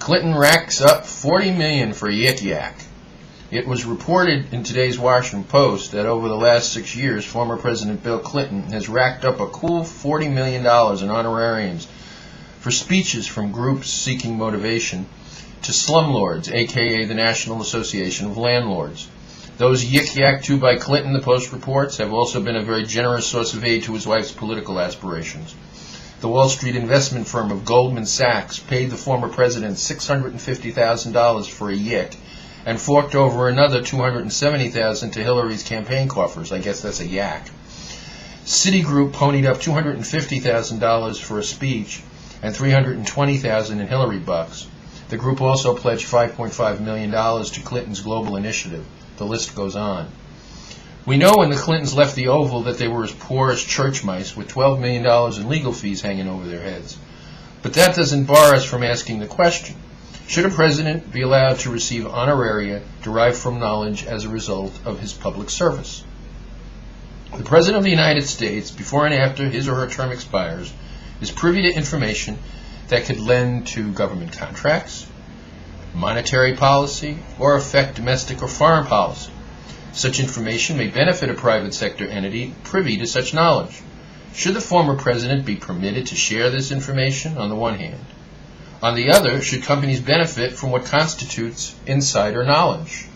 Clinton racks up $40 million for Yick-Yack. It was reported in today's Washington Post that over the last 6 years, former President Bill Clinton has racked up a cool $40 million in honorariums for speeches from groups seeking motivation to slumlords, aka the National Association of Landlords. Those Yick-Yack to by Clinton, the Post reports, have also been a very generous source of aid to his wife's political aspirations. The Wall Street investment firm of Goldman Sachs paid the former president $650,000 for a yick and forked over another $270,000 to Hillary's campaign coffers. I guess that's a yak. Citigroup ponied up $250,000 for a speech and $320,000 in Hillary bucks. The group also pledged $5.5 million to Clinton's global initiative. The list goes on. We know when the Clintons left the Oval that they were as poor as church mice with $12 million in legal fees hanging over their heads. But that doesn't bar us from asking the question, should a president be allowed to receive honoraria derived from knowledge as a result of his public service? The President of the United States, before and after his or her term expires, is privy to information that could lend to government contracts, monetary policy, or affect domestic or foreign policy. Such information may benefit a private sector entity privy to such knowledge. Should the former president be permitted to share this information, on the one hand? On the other, should companies benefit from what constitutes insider knowledge?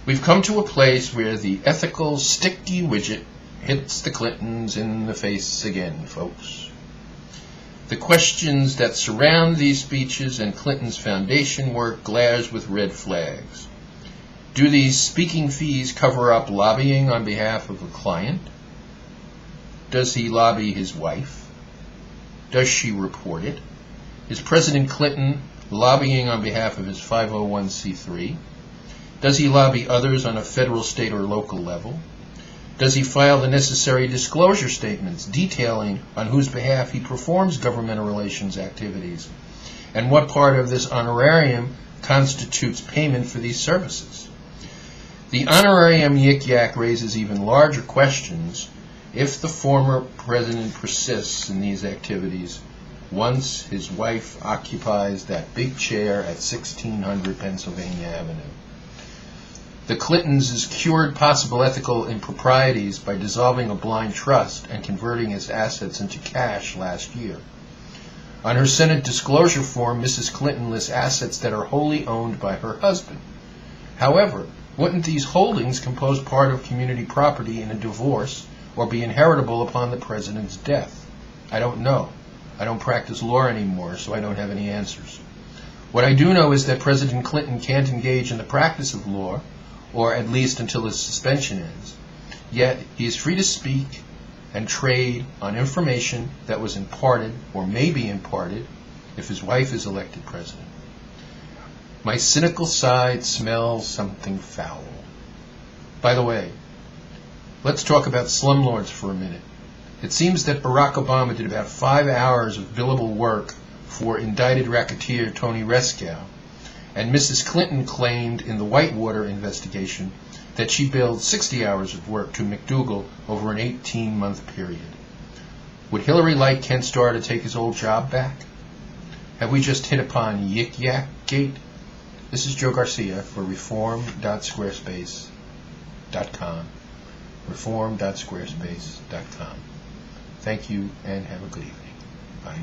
We've come to a place where the ethical sticky widget hits the Clintons in the face again, folks. The questions that surround these speeches and Clinton's foundation work glares with red flags. Do these speaking fees cover up lobbying on behalf of a client? Does he lobby his wife? Does she report it? Is President Clinton lobbying on behalf of his 501c3? Does he lobby others on a federal, state, or local level? Does he file the necessary disclosure statements detailing on whose behalf he performs governmental relations activities? And what part of this honorarium constitutes payment for these services? The honorarium Yick-Yack raises even larger questions if the former president persists in these activities once his wife occupies that big chair at 1600 Pennsylvania Avenue. The Clintons cured possible ethical improprieties by dissolving a blind trust and converting his assets into cash last year. On her Senate disclosure form, Mrs. Clinton lists assets that are wholly owned by her husband. However, wouldn't these holdings compose part of community property in a divorce or be inheritable upon the president's death? I don't know. I don't practice law anymore, so I don't have any answers. What I do know is that President Clinton can't engage in the practice of law, or at least until his suspension ends. Yet he is free to speak and trade on information that was imparted or may be imparted if his wife is elected president. My cynical side smells something foul. By the way, let's talk about slumlords for a minute. It seems that Barack Obama did about 5 hours of billable work for indicted racketeer Tony Reskow, and Mrs. Clinton claimed in the Whitewater investigation that she billed 60 hours of work to McDougal over an 18-month period. Would Hillary like Ken Starr to take his old job back? Have we just hit upon Yick-Yack Gate? This is Joe Garcia for reform.squarespace.com. reform.squarespace.com. Thank you and have a good evening. Bye.